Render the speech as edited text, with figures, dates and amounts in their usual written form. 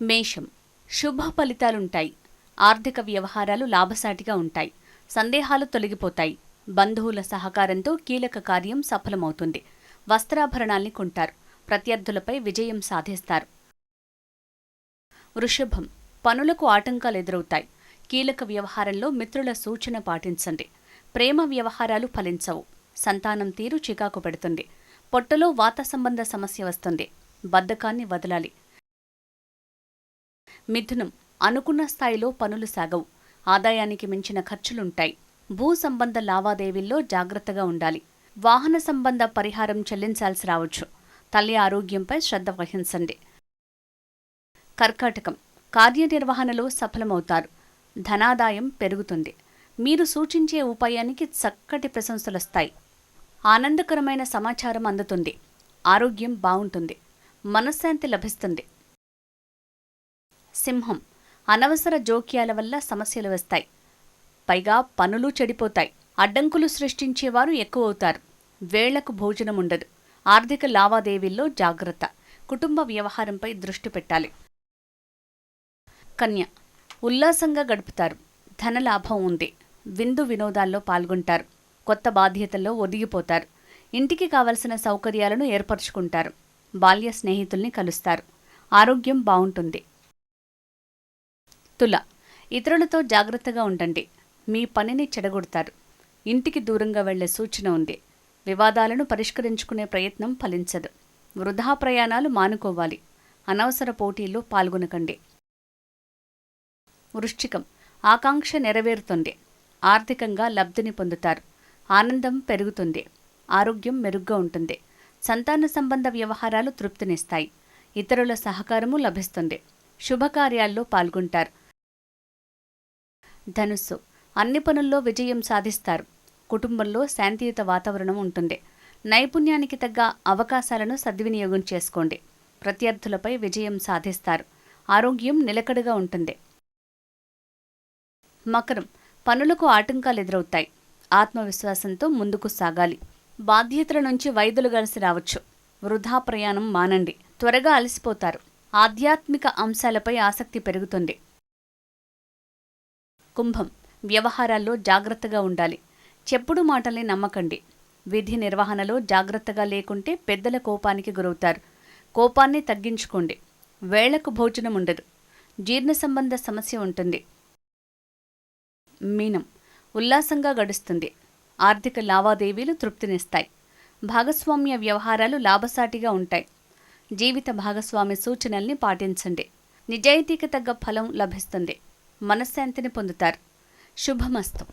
మేషం, శుభ ఫలితాలుంటాయి. ఆర్థిక వ్యవహారాలు లాభసాటిగా ఉంటాయి. సందేహాలు తొలగిపోతాయి. బంధువుల సహకారంతో కీలక కార్యం సఫలమవుతుంది. వస్త్రాభరణాల్ని కొంటారు. ప్రత్యర్థులపై విజయం సాధిస్తారు. వృషభం, పనులకు ఆటంకాలు ఎదురవుతాయి. కీలక వ్యవహారంలో మిత్రుల సూచన పాటించండి. ప్రేమ వ్యవహారాలు ఫలించవు. సంతానం తీరు చికాకు పెడుతుంది. పొట్టలో వాత సంబంధ సమస్య వస్తుంది. బద్ధకాన్ని వదలాలి. మిథునం, అనుకున్న స్థాయిలో పనులు సాగవు. ఆదాయానికి మించిన ఖర్చులుంటాయి. భూ సంబంధ లావాదేవీల్లో జాగ్రత్తగా ఉండాలి. వాహన సంబంధ పరిహారం చెల్లించాల్సి రావచ్చు. తల్లి ఆరోగ్యంపై శ్రద్ధ వహించండి. కర్కాటకం, కార్యనిర్వహణలో సఫలమవుతారు. ధనాదాయం పెరుగుతుంది. మీరు సూచించే ఉపాయానికి చక్కటి ప్రశంసలొస్తాయి. ఆనందకరమైన సమాచారం అందుతుంది. ఆరోగ్యం బావుంటుంది. మనశ్శాంతి లభిస్తుంది. సింహం, అనవసర జోక్యాల వల్ల సమస్యలు వస్తాయి. పైగా పనులు చెడిపోతాయి. అడ్డంకులు సృష్టించేవారు ఎక్కువవుతారు. వేళ్లకు భోజనం ఉండదు. ఆర్థిక లావాదేవీల్లో జాగ్రత్త. కుటుంబ వ్యవహారంపై దృష్టి పెట్టాలి. కన్య, ఉల్లాసంగా గడుపుతారు. ధనలాభం ఉంది. విందు వినోదాల్లో పాల్గొంటారు. కొత్త బాధ్యతల్లో ఒదిగిపోతారు. ఇంటికి కావలసిన సౌకర్యాలను ఏర్పరచుకుంటారు. బాల్య స్నేహితుల్ని కలుస్తారు. ఆరోగ్యం బావుంటుంది. తుల, ఇతరులతో జాగ్రత్తగా ఉండండి. మీ పనిని చెడగొడతారు. ఇంటికి దూరంగా వెళ్లే సూచన ఉంది. వివాదాలను పరిష్కరించుకునే ప్రయత్నం ఫలించదు. వృధా ప్రయాణాలు మానుకోవాలి. అనవసర పోటీల్లో పాల్గొనకండి. వృశ్చికం, ఆకాంక్ష నెరవేరుతుంది. ఆర్థికంగా లబ్ధిని పొందుతారు. ఆనందం పెరుగుతుంది. ఆరోగ్యం మెరుగ్గా ఉంటుంది. సంతాన సంబంధ వ్యవహారాలు తృప్తినిస్తాయి. ఇతరుల సహకారము లభిస్తుంది. శుభకార్యాల్లో పాల్గొంటారు. ధనుస్సు, అన్ని పనుల్లో విజయం సాధిస్తారు. కుటుంబంలో శాంతియుత వాతావరణం ఉంటుంది. నైపుణ్యానికి తగ్గ అవకాశాలను సద్వినియోగం చేసుకోండి. ప్రత్యర్థులపై విజయం సాధిస్తారు. ఆరోగ్యం నిలకడగా ఉంటుంది. మకరం, పనులకు ఆటంకాలు ఎదురవుతాయి. ఆత్మవిశ్వాసంతో ముందుకు సాగాలి. బాధ్యతల నుంచి వైదొలగాల్సి రావచ్చు. వృధా ప్రయాణం మానండి. త్వరగా అలసిపోతారు. ఆధ్యాత్మిక అంశాలపై ఆసక్తి పెరుగుతుంది. కుంభం, వ్యవహారాల్లో జాగ్రత్తగా ఉండాలి. చెప్పుడు మాటల్ని నమ్మకండి. విధి నిర్వహణలో జాగ్రత్తగా లేకుంటే పెద్దల కోపానికి గురవుతారు. కోపాన్ని తగ్గించుకోండి. వేళకు భోజనం ఉండదు. జీర్ణ సంబంధ సమస్య ఉంటుంది. మీనం, ఉల్లాసంగా గడుస్తుంది. ఆర్థిక లావాదేవీలు తృప్తినిస్తాయి. భాగస్వామ్య వ్యవహారాలు లాభసాటిగా ఉంటాయి. జీవిత భాగస్వామి సూచనల్ని పాటించండి. నిజాయితీకి తగ్గ ఫలం లభిస్తుంది. మనశ్శాంతిని పొందుతారు. శుభమస్తు.